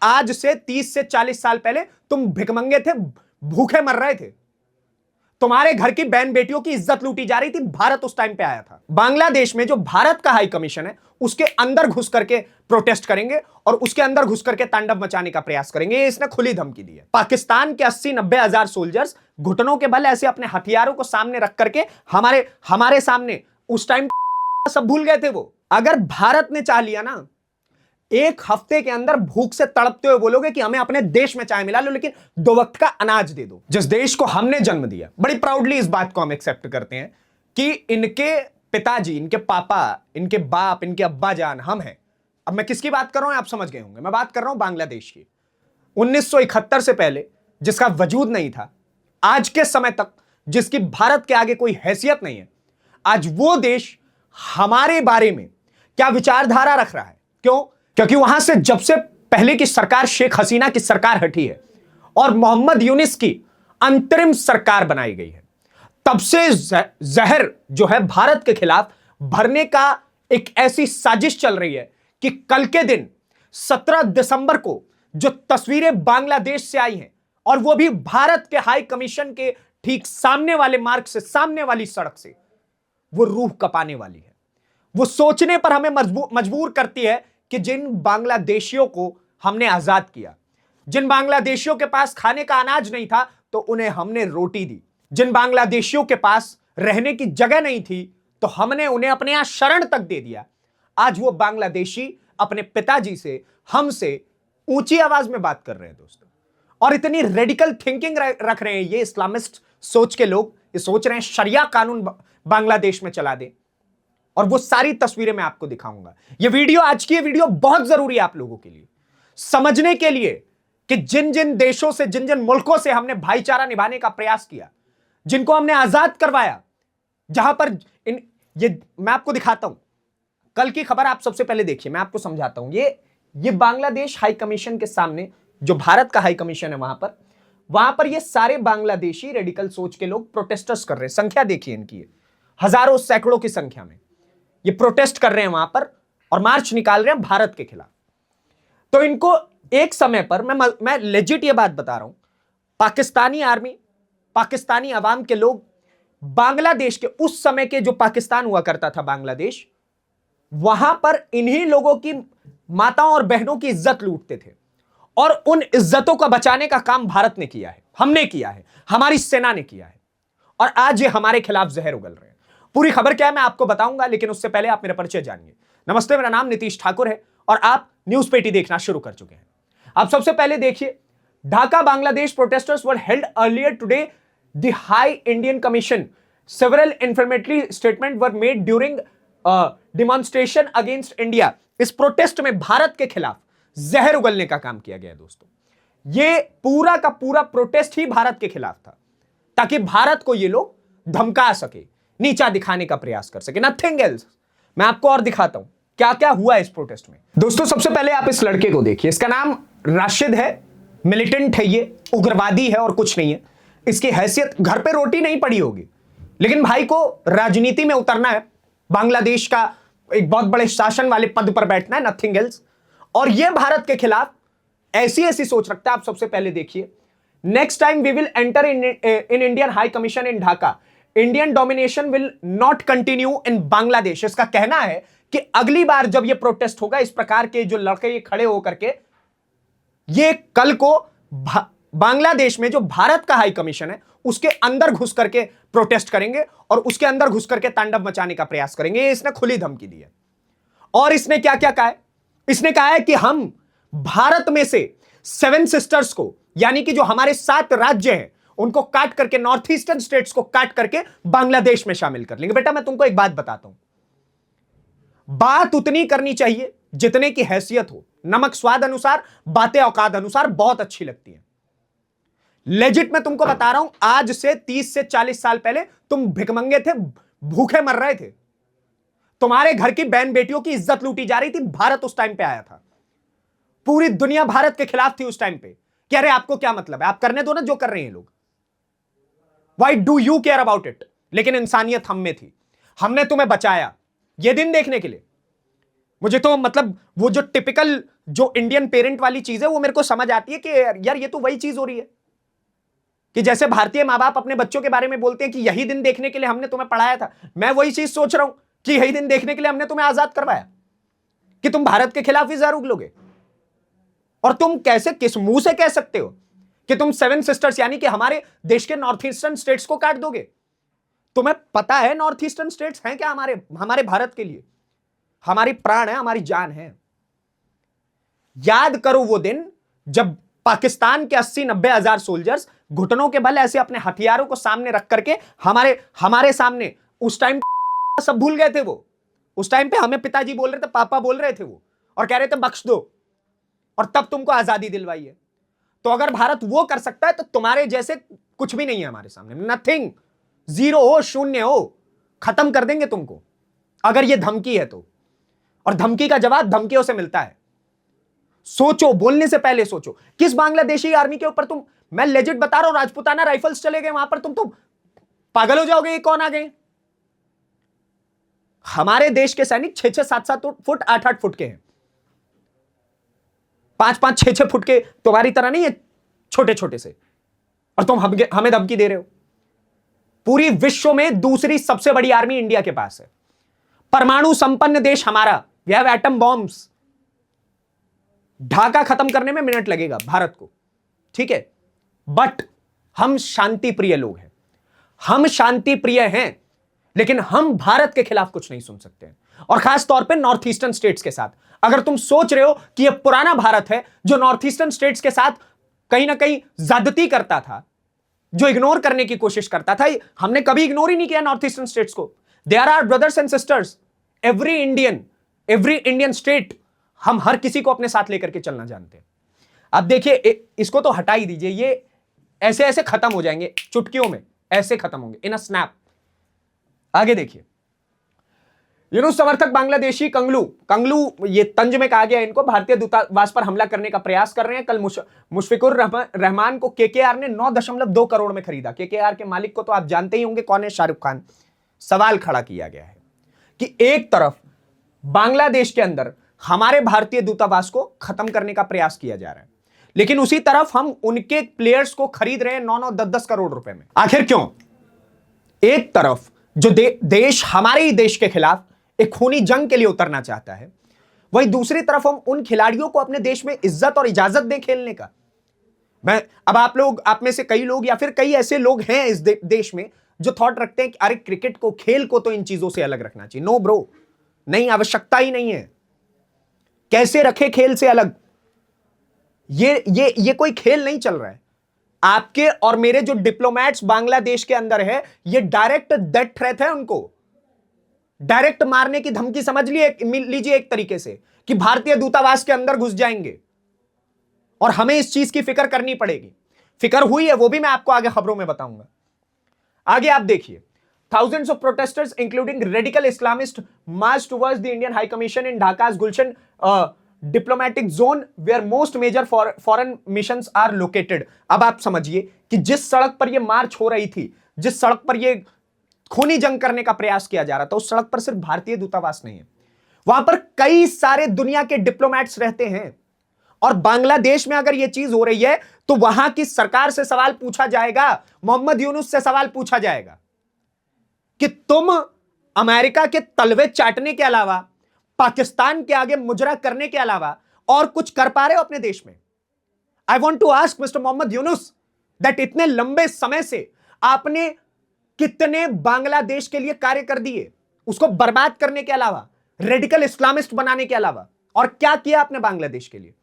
आज से 30 से 40 साल पहले तुम भिखमंगे थे, भूखे मर रहे थे, तुम्हारे घर की बहन बेटियों की इज्जत लूटी जा रही थी। भारत उस टाइम पे आया था। बांग्लादेश में जो भारत का हाई कमीशन है उसके अंदर घुस करके प्रोटेस्ट करेंगे और उसके अंदर घुस करके तांडव मचाने का प्रयास करेंगे। ये इसने खुली धमकी दी है। पाकिस्तान के 80-90 हजार सोल्जर्स घुटनों के बल ऐसे अपने हथियारों को सामने रख करके हमारे सामने उस टाइम सब भूल गए थे। वो अगर भारत ने चाह लिया ना, एक हफ्ते के अंदर भूख से तड़पते हुए बोलोगे कि हमें अपने देश में चाय मिला लो, लेकिन 2 वक्त का अनाज दे दो। जिस देश को हमने जन्म दिया, बड़ी प्राउडली इस बात को हम एक्सेप्ट करते हैं कि इनके पिताजी, इनके पापा, इनके बाप, इनके अब्बा जान हम हैं। अब मैं किसकी बात कर रहा हूं आप समझ गए होंगे। मैं बात कर रहा हूं बांग्लादेश की। 1971 से पहले जिसका वजूद नहीं था, आज के समय तक जिसकी भारत के आगे कोई हैसियत नहीं है, आज वो देश हमारे बारे में क्या विचारधारा रख रहा है। क्यों? क्योंकि वहां से जब से पहले की सरकार, शेख हसीना की सरकार हटी है और मोहम्मद यूनिस की अंतरिम सरकार बनाई गई है, तब से जहर जो है भारत के खिलाफ भरने का एक ऐसी साजिश चल रही है कि कल के दिन 17 दिसंबर को जो तस्वीरें बांग्लादेश से आई हैं, और वो भी भारत के हाई कमीशन के ठीक सामने वाले मार्ग से, सामने वाली सड़क से, वो रूह कपाने वाली है। वो सोचने पर हमें मजबूर करती है कि जिन बांग्लादेशियों को हमने आजाद किया, जिन बांग्लादेशियों के पास खाने का अनाज नहीं था तो उन्हें हमने रोटी दी, जिन बांग्लादेशियों के पास रहने की जगह नहीं थी तो हमने उन्हें अपने यहां शरण तक दे दिया, आज वो बांग्लादेशी अपने पिताजी से, हमसे ऊंची आवाज में बात कर रहे हैं दोस्तों। और इतनी रेडिकल थिंकिंग रख रहे हैं ये इस्लामिस्ट सोच के लोग। ये सोच रहे हैं शरिया कानून बांग्लादेश में चला दे, और वो सारी तस्वीरें मैं आपको दिखाऊंगा। ये वीडियो, आज की ये वीडियो बहुत जरूरी है आप लोगों के लिए, समझने के लिए कि जिन जिन देशों से, जिन जिन मुल्कों से हमने भाईचारा निभाने का प्रयास किया, जिनको हमने आजाद करवाया, जहां पर ये मैं आपको दिखाता हूं। कल की खबर आप सबसे पहले देखिए, मैं आपको समझाता हूं। ये बांग्लादेश हाई कमीशन के सामने, जो भारत का हाई कमीशन है, वहां पर ये सारे बांग्लादेशी रेडिकल सोच के लोग प्रोटेस्टर्स कर रहे हैं। संख्या देखिए इनकी, हजारों सैकड़ों की संख्या में ये प्रोटेस्ट कर रहे हैं वहां पर और मार्च निकाल रहे हैं भारत के खिलाफ। तो इनको एक समय पर, मैं लेजिट ये बात बता रहा हूं, पाकिस्तानी आर्मी, पाकिस्तानी अवाम के लोग बांग्लादेश के, उस समय के जो पाकिस्तान हुआ करता था बांग्लादेश, वहां पर इन्हीं लोगों की माताओं और बहनों की इज्जत लूटते थे, और उन इज्जतों का बचाने का काम भारत ने किया है, हमने किया है, हमारी सेना ने किया है, और आज ये हमारे खिलाफ जहर उगल रहे हैं। पूरी खबर क्या है मैं आपको बताऊंगा, लेकिन उससे पहले आप मेरा परिचय जानिए। नमस्ते, मेरा नाम नीतीश ठाकुर है और आप न्यूज पेटी देखना शुरू कर चुके हैं। आप सबसे पहले देखिए, Dhaka Bangladesh protesters were held earlier today the high Indian commission, several informatory statement were made during demonstration against India. इस प्रोटेस्ट में भारत के खिलाफ जहर उगलने का काम किया गया है दोस्तों। ये पूरा का पूरा प्रोटेस्ट ही भारत के खिलाफ था, ताकि भारत को ये लोग धमका सके, नीचा दिखाने का प्रयास कर सके, नथिंग एल्स। मैं आपको और दिखाता हूं क्या क्या हुआ इस प्रोटेस्ट में। दोस्तों सबसे पहले आप इस लड़के को देखिए, इसका नाम राशिद है, मिलिटेंट है, ये उग्रवादी है और कुछ नहीं है। इसकी हैसियत, घर पे रोटी नहीं पड़ी होगी, लेकिन भाई को राजनीति में उतरना है, बांग्लादेश का एक बहुत बड़े शासन वाले पद पर बैठना है, नथिंग एल्स। और ये भारत के खिलाफ ऐसी ऐसी सोच रखता है। आप सबसे पहले देखिए, next time we will enter in Indian high commission in Dhaka, Indian domination will not continue in Bangladesh. इसका कहना है कि अगली बार जब ये प्रोटेस्ट होगा, इस प्रकार के जो लड़के ये खड़े होकर के, ये कल को बांग्लादेश में जो भारत का हाई कमीशन है उसके अंदर घुस करके प्रोटेस्ट करेंगे और उसके अंदर घुस करके तांडव मचाने का प्रयास करेंगे। ये इसने खुली धमकी दी है। और इसने क्या क्या कहा है? इसने कहा है कि हम भारत में से 7 सिस्टर्स को, यानी कि जो हमारे 7 राज्य हैं, उनको काट करके, नॉर्थ ईस्टर्न स्टेट्स को काट करके बांग्लादेश में शामिल कर लेंगे। बेटा मैं तुमको एक बात बताता हूं, बात उतनी करनी चाहिए जितने की हैसियत हो। नमक स्वाद अनुसार, बातें औकात अनुसार बहुत अच्छी लगती हैं। लेजिट मैं तुमको बता रहा हूं, आज से 30 से 40 साल पहले तुम भिखमंगे थे, भूखे मर रहे थे, तुम्हारे घर की बहन बेटियों की इज्जत लूटी जा रही थी। भारत उस टाइम पे आया था, पूरी दुनिया भारत के खिलाफ थी उस टाइम पे। कह रहे आपको क्या मतलब है, आप करने दो ना जो कर रहे हैं लोग, why do you care about it. लेकिन इंसानियत हम में थी, हमने तुम्हें बचाया ये दिन देखने के लिए। मुझे तो मतलब वो जो टिपिकल जो इंडियन पेरेंट वाली चीज है वो मेरे को समझ आती है कि यार ये तो वही चीज हो रही है कि जैसे भारतीय माँ बाप अपने बच्चों के बारे में बोलते हैं कि यही दिन देखने के लिए हमने तुम्हें पढ़ाया था। मैं वही चीज सोच रहा हूं कि यही दिन देखने के लिए हमने तुम्हें आजाद करवाया कि तुम भारत के खिलाफ ही जार उगलोगे। और तुम कैसे, किस मुंह से कह सकते हो कि तुम सेवन सिस्टर्स यानी कि हमारे देश के नॉर्थ ईस्टर्न स्टेट्स को काट दोगे? तुम्हें पता है नॉर्थ ईस्टर्न स्टेट्स हैं क्या हमारे भारत के लिए? हमारी प्राण है, हमारी जान है। याद करो वो दिन जब पाकिस्तान के 80-90 हजार सोल्जर्स घुटनों के बल ऐसे अपने हथियारों को सामने रख करके हमारे सामने, उस टाइम सब भूल गए थे वो। उस टाइम पे हमें पिताजी बोल रहे थे, पापा बोल रहे थे वो, और कह रहे थे बख्श दो, और तब तुमको आजादी दिलवाई है। तो अगर भारत वो कर सकता है तो तुम्हारे जैसे कुछ भी नहीं है हमारे सामने, नथिंग, जीरो हो, शून्य हो, खत्म कर देंगे तुमको अगर ये धमकी है तो। और धमकी का जवाब धमकियों से मिलता है। सोचो, बोलने से पहले सोचो। किस बांग्लादेशी आर्मी के ऊपर तुम, मैं लेजिट बता रहा हूं, राजपुताना राइफल्स चले गए वहां पर, तुम तो पागल हो जाओगे, ये कौन आ गए? हमारे देश के सैनिक 6-6, 7-7 फुट, 8-8 फुट के हैं, 5-5, 6-6 फुट के, तुम्हारी तरह नहीं है छोटे छोटे से, और तुम हमें धमकी दे रहे हो। पूरी विश्व में दूसरी सबसे बड़ी आर्मी इंडिया के पास है, परमाणु संपन्न देश हमारा, we have atom bombs. Dhaka खत्म करने में मिनट लगेगा भारत को, ठीक है? बट हम शांति प्रिय लोग हैं, हम शांति प्रिय हैं, लेकिन हम भारत के खिलाफ कुछ नहीं सुन सकते हैं, और खास तौर पे नॉर्थ ईस्टर्न स्टेट्स के साथ। अगर तुम सोच रहे हो कि यह पुराना भारत है जो नॉर्थ ईस्टर्न स्टेट्स के साथ कहीं ना कहीं ज्यादती करता था, जो इग्नोर करने की कोशिश करता था, हमने कभी इग्नोर ही नहीं किया नॉर्थ ईस्टर्न स्टेट्स को। They are our brothers and sisters, every Indian state, हम हर किसी को अपने साथ लेकर के चलना जानते हैं। अब देखिए, इसको तो हटा ही दीजिए, ये ऐसे ऐसे खत्म हो जाएंगे, चुटकियों में ऐसे खत्म होंगे, इन अ स्नैप। आगे देखिए, यूनुस समर्थक बांग्लादेशी कंगलू ये तंज में कहा गया इनको, भारतीय दूतावास पर हमला करने का प्रयास कर रहे हैं। कल मुशफिकुर रहमान को केकेआर ने 9.2 करोड़ में खरीदा। केकेआर के मालिक को तो आप जानते ही होंगे कौन है, शाहरुख खान। सवाल खड़ा किया गया है कि एक तरफ बांग्लादेश के अंदर हमारे भारतीय दूतावास को खत्म करने का प्रयास किया जा रहा है, लेकिन उसी तरफ हम उनके प्लेयर्स को खरीद रहे हैं 9-9, 10-10 करोड़ रुपए में। आखिर क्यों? एक तरफ जो देश हमारे ही देश के खिलाफ एक खूनी जंग के लिए उतरना चाहता है, वहीं दूसरी तरफ हम उन खिलाड़ियों को अपने देश में इज्जत और इजाजत दें खेलने का। अब आप में से कई लोग या फिर कई ऐसे लोग हैं इस देश में जो थॉट रखते हैं कि अरे क्रिकेट को, खेल को तो इन चीजों से अलग रखना चाहिए। नो ब्रो, नहीं, आवश्यकता ही नहीं है। कैसे रखे खेल से अलग? ये कोई खेल नहीं चल रहा है। आपके और मेरे जो डिप्लोमेट्स बांग्लादेश के अंदर है, ये डायरेक्ट डेथ थ्रेट है, उनको डायरेक्ट मारने की धमकी समझ लीजिए एक तरीके से, कि भारतीय दूतावास के अंदर घुस जाएंगे, और हमें इस चीज की फिक्र करनी पड़ेगी। फिक्र हुई है, वो भी मैं आपको आगे खबरों में बताऊंगा। आगे आप देखिए, thousands of protesters including radical Islamists marched towards the Indian High Commission in Dhaka's Gulshan diplomatic zone where most major foreign missions are located। अब आप समझिए कि जिस सड़क पर यह मार्च हो रही थी, जिस सड़क पर यह खूनी जंग करने का प्रयास किया जा रहा था, उस सड़क पर सिर्फ भारतीय दूतावास नहीं है, वहां पर कई सारे दुनिया के डिप्लोमैट्स रहते हैं। और बांग्लादेश में अगर यह चीज हो रही है तो वहां की सरकार से सवाल पूछा जाएगा, मोहम्मद यूनुस से सवाल पूछा जाएगा कि तुम अमेरिका के तलवे चाटने के अलावा, पाकिस्तान के आगे मुजरा करने के अलावा और कुछ कर पा रहे हो अपने देश में? I want to ask mister Mohammad Yunus that इतने लंबे समय से आपने कितने बांग्लादेश के लिए कार्य कर दिए, उसको बर्बाद करने के अलावा, रेडिकल इस्लामिस्ट बनाने के अलावा, और क्या किया आपने बांग्लादेश के लिए?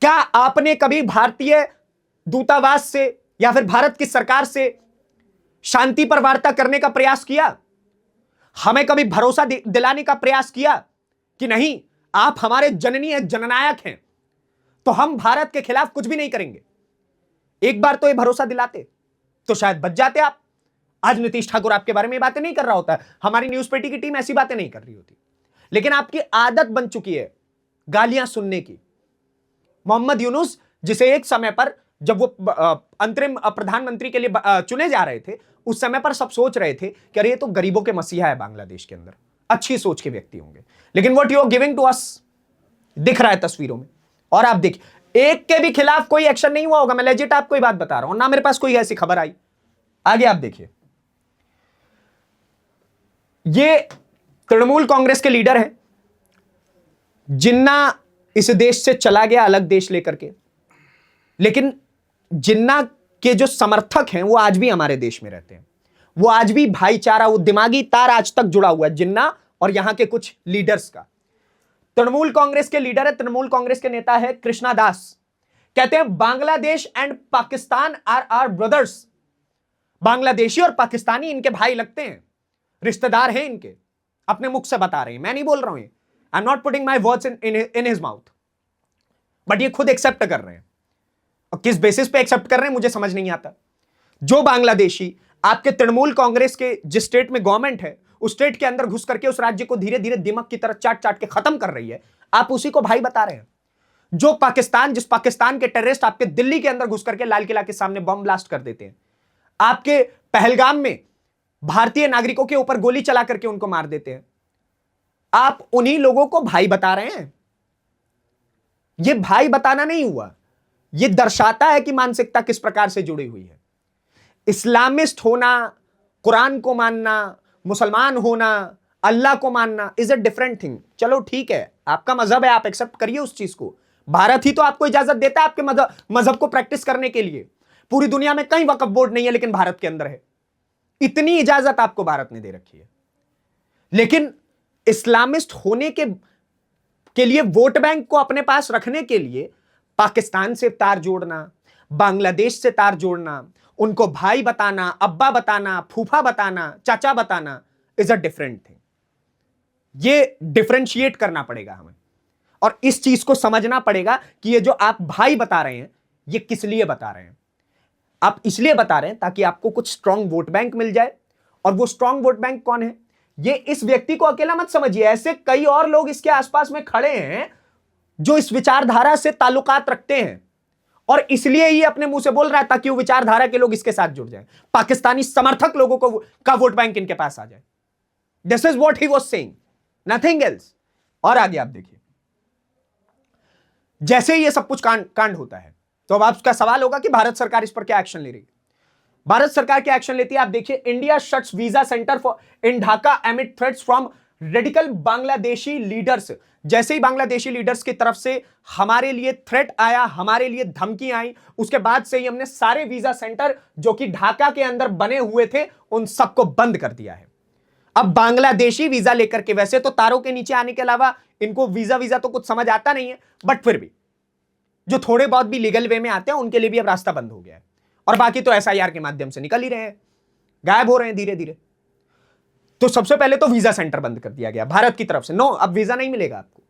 क्या आपने कभी भारतीय दूतावास से या फिर भारत की सरकार से शांति पर वार्ता करने का प्रयास किया? हमें कभी भरोसा दिलाने का प्रयास किया कि नहीं, आप हमारे जननी हैं, जननायक हैं, तो हम भारत के खिलाफ कुछ भी नहीं करेंगे? एक बार तो ये भरोसा दिलाते तो शायद बच जाते आप। आज नीतीश ठाकुर आपके बारे में बातें नहीं कर रहा होता, हमारी न्यूज पेटी की टीम ऐसी बातें नहीं कर रही होती, लेकिन आपकी आदत बन चुकी है गालियां सुनने की। मोहम्मद यूनुस, जिसे एक समय पर जब वो अंतरिम प्रधानमंत्री के लिए चुने जा रहे थे, उस समय पर सब सोच रहे थे कि अरे ये तो गरीबों के मसीहा है बांग्लादेश के अंदर, अच्छी सोच के व्यक्ति होंगे, लेकिन what you are giving to us दिख रहा है तस्वीरों में। और आप देखिए, एक के भी खिलाफ कोई एक्शन नहीं हुआ होगा, मैं लेजिट आपको ही बात बता रहा हूं, ना मेरे पास कोई ऐसी खबर आई। आगे आप देखिए, ये तृणमूल कांग्रेस के लीडर हैं, जिन्ना इस देश से चला गया अलग देश लेकर के, लेकिन जिन्ना के जो समर्थक हैं वो आज भी हमारे देश में रहते हैं। वो आज भी भाईचारा, वो दिमागी तार आज तक जुड़ा हुआ है जिन्ना और यहां के कुछ लीडर्स का। तृणमूल कांग्रेस के लीडर है, तृणमूल कांग्रेस के नेता है कृष्णा दास। कहते हैं Bangladesh and Pakistan are our brothers. Bangladeshi और पाकिस्तानी इनके भाई लगते हैं, रिश्तेदार हैं इनके, अपने मुख से बता रहे हैं, मैं नहीं बोल रहा हूं, I am not putting my words in his mouth, but ये खुद एक्सेप्ट कर रहे हैं। और किस बेसिस पे एक्सेप्ट कर रहे हैं मुझे समझ नहीं आता। जो बांग्लादेशी आपके तृणमूल कांग्रेस के जिस स्टेट में गवर्नमेंट है, उस स्टेट के अंदर घुस करके उस राज्य को धीरे धीरे दिमक की तरह चाट चाट के खत्म कर रही है, आप उसी को भाई बता रहे हैं। जो पाकिस्तान, जिस पाकिस्तान के टेररिस्ट आपके दिल्ली के अंदर घुस करके लाल किला के सामने बम ब्लास्ट कर देते हैं, आपके पहलगाम में भारतीय नागरिकों के ऊपर गोली चला करके उनको मार देते हैं, आप उन्हीं लोगों को भाई बता रहे हैं। यह भाई बताना नहीं हुआ, यह दर्शाता है कि मानसिकता किस प्रकार से जुड़ी हुई है। इस्लामिस्ट होना, कुरान को मानना, मुसलमान होना, अल्लाह को मानना इज अ डिफरेंट थिंग। चलो ठीक है, आपका मजहब है, आप एक्सेप्ट करिए उस चीज को। भारत ही तो आपको इजाजत देता है आपके मजहब को प्रैक्टिस करने के लिए। पूरी दुनिया में कहीं वक्फ बोर्ड नहीं है, लेकिन भारत के अंदर है। इतनी इजाजत आपको भारत ने दे रखी है। लेकिन इस्लामिस्ट होने के लिए, वोट बैंक को अपने पास रखने के लिए पाकिस्तान से तार जोड़ना, बांग्लादेश से तार जोड़ना, उनको भाई बताना, अब्बा बताना, फूफा बताना, चाचा बताना इज अ डिफरेंट थिंग। ये डिफरेंशिएट करना पड़ेगा हमें, और इस चीज को समझना पड़ेगा कि ये जो आप भाई बता रहे हैं, ये किस लिए बता रहे हैं। आप इसलिए बता रहे हैं ताकि आपको कुछ स्ट्रांग वोट बैंक मिल जाए। और वो स्ट्रांग वोट बैंक कौन है? ये इस व्यक्ति को अकेला मत समझिए, ऐसे कई और लोग इसके आसपास में खड़े हैं जो इस विचारधारा से ताल्लुकात रखते हैं, और इसलिए ये अपने मुंह से बोल रहा है ताकि वो विचारधारा के लोग इसके साथ जुड़ जाएं, पाकिस्तानी समर्थक लोगों को का वोट बैंक इनके पास आ जाए। This is what he was saying, nothing else. और आगे आप देखिए, जैसे ही ये सब कुछ कांड होता है, तो अब आपका सवाल होगा कि भारत सरकार इस पर क्या एक्शन ले रही है। भारत सरकार क्या एक्शन लेती है आप देखिए। India shuts visa centre for in Dhaka एमिड threats from radical Bangladeshi leaders. जैसे ही बांग्लादेशी लीडर्स की तरफ से हमारे लिए थ्रेट आया, हमारे लिए धमकी आई, उसके बाद से ही हमने सारे वीजा सेंटर जो कि ढाका के अंदर बने हुए थे उन सबको बंद कर दिया है। अब बांग्लादेशी वीजा लेकर के, वैसे तो तारों के नीचे आने के अलावा इनको वीजा तो कुछ समझ आता नहीं है, बट फिर भी जो थोड़े बहुत भी लीगल वे में आते हैं उनके लिए भी अब रास्ता बंद हो गया है, और बाकी तो एसआईआर के माध्यम से निकल ही रहे हैं, गायब हो रहे हैं धीरे धीरे। तो सबसे पहले तो वीजा सेंटर बंद कर दिया गया भारत की तरफ से। नो, अब वीजा नहीं मिलेगा आपको,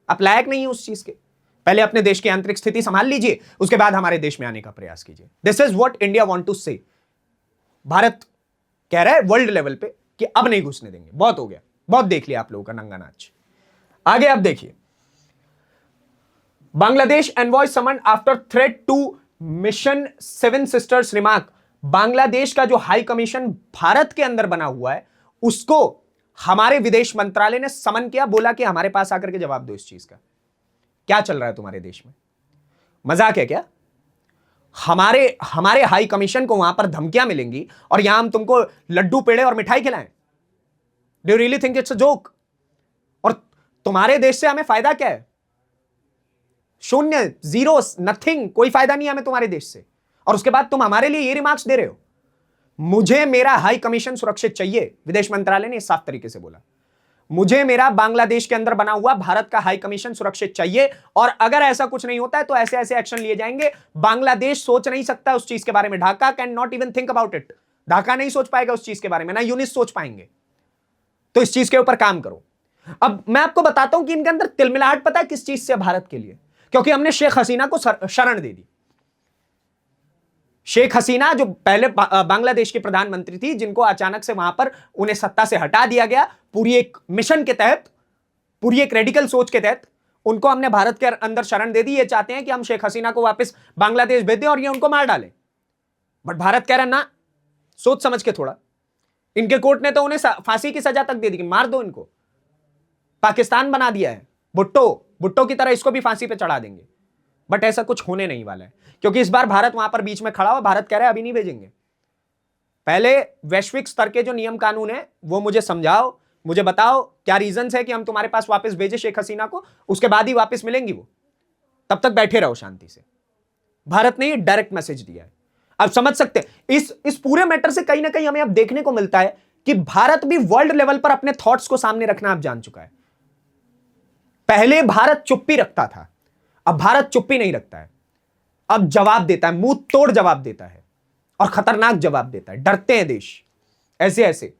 आप लायक नहीं है उस चीज के। पहले अपने देश की आंतरिक स्थिति संभाल लीजिए, उसके बाद हमारे देश में आने का प्रयास कीजिए। This is what India want to say. Bharat कह रहा है वर्ल्ड लेवल पे कि अब नहीं घुसने देंगे, बहुत हो गया, बहुत देख लिया आप लोगों का नंगा नाच। आगे आप देखिए, Bangladesh envoy summon after threat to mission seven sisters remark. Bangladesh का जो हाई कमीशन भारत के अंदर बना हुआ है, उसको हमारे विदेश मंत्रालय ने समन किया, बोला कि हमारे पास आकर के जवाब दो इस चीज का, क्या चल रहा है तुम्हारे देश में, मजाक है क्या? हमारे हाई कमीशन को वहां पर धमकियां मिलेंगी और यहां हम तुमको लड्डू पेड़े और मिठाई खिलाएं? Do you really think it's a joke? और तुम्हारे देश से हमें फायदा क्या है? शून्य, जीरो, नथिंग, कोई फायदा नहीं हमें तुम्हारे देश से। और उसके बाद तुम हमारे लिए ये रिमार्क्स दे रहे हो। मुझे मेरा हाई कमीशन सुरक्षित चाहिए, विदेश मंत्रालय ने साफ तरीके से बोला। मुझे मेरा बांग्लादेश के अंदर बना हुआ भारत का हाई कमीशन सुरक्षित चाहिए, और अगर ऐसा कुछ नहीं होता है तो ऐसे ऐसे एक्शन लिए जाएंगे। बांग्लादेश सोच नहीं सकता उस चीज के बारे में, Dhaka can not even think about it. Dhaka नहीं सोच पाएगा उस चीज के बारे में, ना यूनिस सोच पाएंगे। तो इस चीज के ऊपर काम करो। अब मैं आपको बताता हूं कि इनके अंदर तिलमिलाहट पता है किस चीज से? भारत के लिए, क्योंकि हमने शेख हसीना को शरण दे दी। शेख हसीना जो पहले बांग्लादेश की प्रधानमंत्री थी, जिनको अचानक से वहां पर उन्हें सत्ता से हटा दिया गया, पूरी एक मिशन के तहत, पूरी एक रेडिकल सोच के तहत उनको हमने भारत के अंदर शरण दे दी। ये चाहते हैं कि हम शेख हसीना को वापस बांग्लादेश भेज दें और ये उनको मार डालें, बट भारत कह रहा है ना, सोच समझ के थोड़ा। इनके कोर्ट ने तो उन्हें फांसी की सजा तक दे दी कि मार दो इनको, पाकिस्तान बना दिया है, भुट्टो भुट्टो की तरह इसको भी फांसी पे चढ़ा देंगे। बट ऐसा कुछ होने नहीं वाला है, क्योंकि इस बार भारत वहां पर बीच में खड़ा हुआ, भारत कह रहा है अभी नहीं भेजेंगे। पहले वैश्विक स्तर के जो नियम कानून है वो मुझे समझाओ, मुझे बताओ क्या रीजन है कि हम तुम्हारे पास वापस भेजे शेख हसीना को, उसके बाद ही वापस मिलेंगी वो, तब तक बैठे रहो शांति से। भारत ने डायरेक्ट मैसेज दिया है। अब समझ सकते हैं इस पूरे मैटर से कहीं ना कहीं हमें अब देखने को मिलता है कि भारत भी वर्ल्ड लेवल पर अपने थॉट्स को सामने रखना अब जान चुका है। पहले भारत चुप्पी रखता था, अब भारत चुप्पी नहीं रखता है, अब जवाब देता है, मुंह तोड़ जवाब देता है और खतरनाक जवाब देता है। डरते हैं देश, ऐसे ऐसे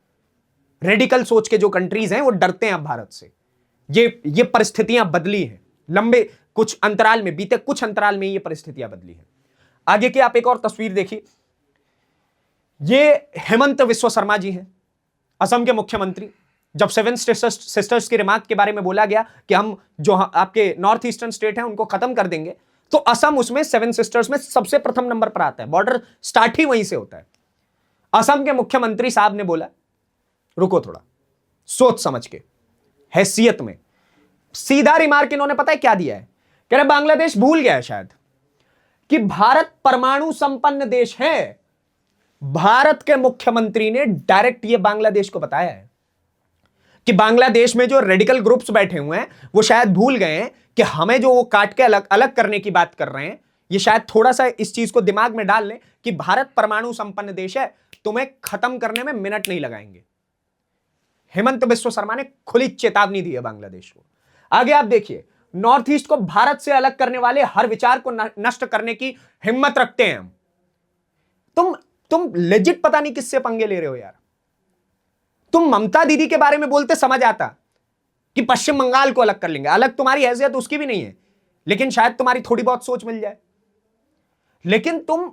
रेडिकल सोच के जो कंट्रीज हैं वो डरते हैं अब भारत से। ये परिस्थितियां बदली हैं, लंबे कुछ अंतराल में, बीते कुछ अंतराल में ये परिस्थितियां बदली हैं। आगे की आप एक और तस्वीर देखिए, ये हेमंत विश्व शर्मा जी हैं, असम के मुख्यमंत्री। जब सेवन सिस्टर्स के रिमार्क के बारे में बोला गया कि हम जो आपके नॉर्थ ईस्टर्न स्टेट हैं उनको खत्म कर देंगे, तो असम उसमें सेवन सिस्टर्स में सबसे प्रथम नंबर पर आता है। बॉर्डर स्टार्ट ही वहीं से होता है। असम के मुख्यमंत्री साहब ने बोला रुको थोड़ा, सोच समझ के, हैसियत में। सीधा रिमार्क इन्होंने पता है क्या दिया है, कह रहे बांग्लादेश भूल गया है शायद कि भारत परमाणु संपन्न देश है। भारत के मुख्यमंत्री ने डायरेक्ट ये बांग्लादेश को बताया है कि बांग्लादेश में जो रेडिकल ग्रुप्स बैठे हुए हैं वो शायद भूल गए हैं कि हमें जो वो काट के अलग अलग करने की बात कर रहे हैं, ये शायद थोड़ा सा इस चीज को दिमाग में डाल लें कि भारत परमाणु संपन्न देश है, तुम्हें खत्म करने में मिनट नहीं लगाएंगे। हेमंत बिस्व शर्मा ने खुली चेतावनी दी है बांग्लादेश को। आगे आप देखिए, नॉर्थ ईस्ट को भारत से अलग करने वाले हर विचार को नष्ट करने की हिम्मत रखते हैं हम। तुम लेजिट पता नहीं किससे पंगे ले रहे हो यार। तुम ममता दीदी के बारे में बोलते समझ आता कि पश्चिम बंगाल को अलग कर लेंगे, अलग तुम्हारी हैसियत उसकी भी नहीं है, लेकिन शायद तुम्हारी थोड़ी बहुत सोच मिल जाए। लेकिन तुम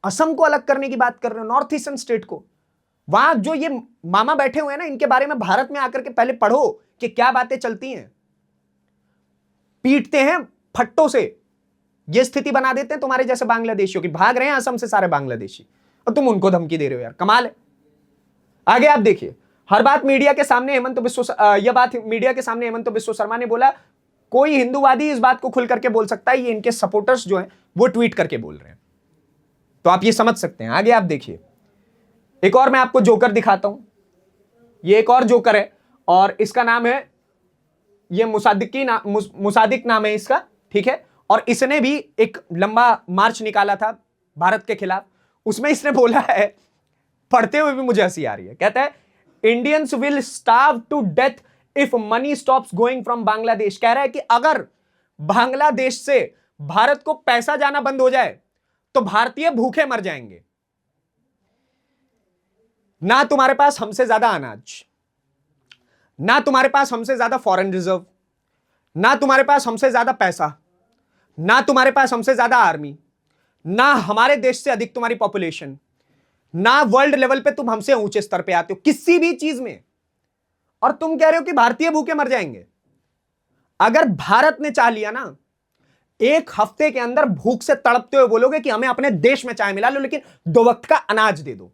असम को अलग करने की बात कर रहे हो, नॉर्थ ईस्टर्न स्टेट को। वहां जो ये मामा बैठे हुए हैं ना, इनके बारे में भारत में आकर के पहले पढ़ो कि क्या बातें चलती हैं। पीटते हैं फट्टों से, ये स्थिति बना देते हैं तुम्हारे जैसे बांग्लादेशियों की। भाग रहे हैं असम से सारे बांग्लादेशी और तुम उनको धमकी दे रहे हो यार, कमाल है। आगे आप देखिए, हर बात मीडिया के सामने हेमंत बिस्व शर्मा ने बोला कोई हिंदूवादी इस बात को खुल करके बोल सकता है, ये इनके सपोर्टर्स जो हैं वो ट्वीट करके बोल रहे हैं। तो आप ये समझ सकते हैं। आगे आप देखिए, एक और मैं आपको जोकर दिखाता हूं। ये एक और जोकर है और इसका नाम है, ये मुसादिक नाम है इसका, ठीक है। और इसने भी एक लंबा मार्च निकाला था भारत के खिलाफ। उसमें इसने बोला है, पढ़ते हुए भी मुझे हंसी आ रही है, कहता है Indians will starve to death if money stops going from Bangladesh. कह रहा है कि अगर बांग्लादेश से भारत को पैसा जाना बंद हो जाए तो भारतीय भूखे मर जाएंगे। ना तुम्हारे पास हमसे ज्यादा अनाज, ना तुम्हारे पास हमसे ज्यादा फॉरेन रिजर्व, ना तुम्हारे पास हमसे ज्यादा पैसा, ना तुम्हारे पास हमसे ज्यादा आर्मी, ना हमारे देश से अधिक तुम्हारी पॉपुलेशन, ना वर्ल्ड लेवल पे तुम हमसे ऊंचे स्तर पे आते हो किसी भी चीज में, और तुम कह रहे हो कि भारतीय भूखे मर जाएंगे। अगर भारत ने चाह लिया ना, एक हफ्ते के अंदर भूख से तड़पते हुए बोलोगे कि हमें अपने देश में चाय मिला लो लेकिन 2 वक्त का अनाज दे दो,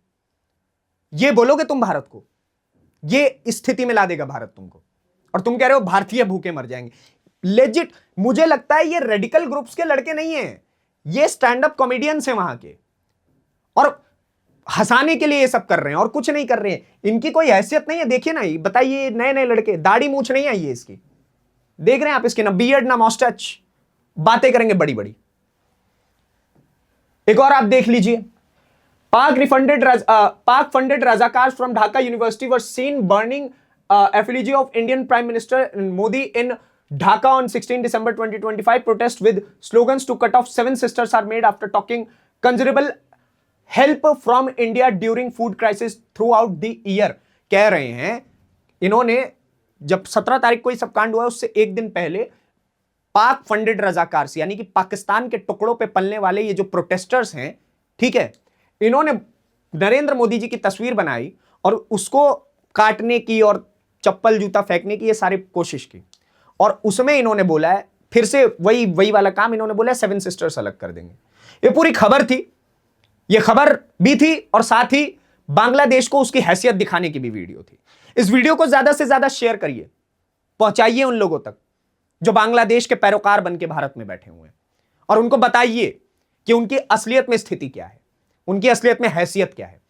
ये बोलोगे तुम भारत को, ये स्थिति में ला देगा भारत तुमको, और तुम कह रहे हो भारतीय भूखे मर जाएंगे। लेजिट मुझे लगता है ये रेडिकल ग्रुप्स के लड़के नहीं हैं, ये स्टैंड अप कॉमेडियंस हैं वहां के, और हंसाने के लिए ये सब कर रहे हैं और कुछ नहीं कर रहे हैं। इनकी कोई हैसियत नहीं है। देखिए ना, बताइए, नए नए लड़के, दाढ़ी मूछ नहीं आई है इसकी, देख रहे हैं आप, इसके ना बियर्ड ना मॉस्टैच, बातें करेंगे बड़ी बड़ी। एक और आप देख लीजिए, Pak funded Razakars from Dhaka university were seen burning effigy of Indian Prime Minister Modi in Dhaka on 16 December 2025. Protest with slogans to cut off 7 sisters are made after talking considerable help from India during food crisis throughout the year. कह रहे हैं इन्होंने, जब 17 तारीख को ये सब कांड हुआ उससे एक दिन पहले पाक फंडेड रजाकार्स यानी कि पाकिस्तान के टुकड़ों पे पलने वाले ये जो प्रोटेस्टर्स हैं, ठीक है, इन्होंने नरेंद्र मोदी जी की तस्वीर बनाई और उसको काटने की और चप्पल जूता फेंकने की ये सारी कोशिश की, और उसमें इन्होंने बोला है, फिर से वही वाला काम इन्होंने बोला है, 7 सिस्टर्स अलग कर देंगे। ये पूरी खबर थी, ये खबर भी थी और साथ ही बांग्लादेश को उसकी हैसियत दिखाने की भी वीडियो थी। इस वीडियो को ज्यादा से ज्यादा शेयर करिए, पहुंचाइए उन लोगों तक जो बांग्लादेश के पैरोकार बन के भारत में बैठे हुए हैं, और उनको बताइए कि उनकी असलियत में स्थिति क्या है, उनकी असलियत में हैसियत क्या है।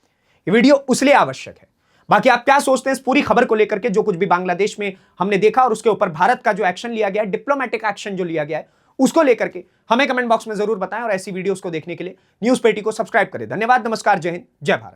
ये वीडियो उसलिए आवश्यक है। बाकी आप क्या सोचते हैं इस पूरी खबर को लेकर के, जो कुछ भी बांग्लादेश में हमने देखा और उसके ऊपर भारत का जो एक्शन लिया गया है, डिप्लोमेटिक एक्शन जो लिया गया है, उसको लेकर के हमें कमेंट बॉक्स में जरूर बताएं। और ऐसी वीडियोस को देखने के लिए न्यूज़ पेटी को सब्सक्राइब करें। धन्यवाद, नमस्कार, जय हिंद, जय भारत।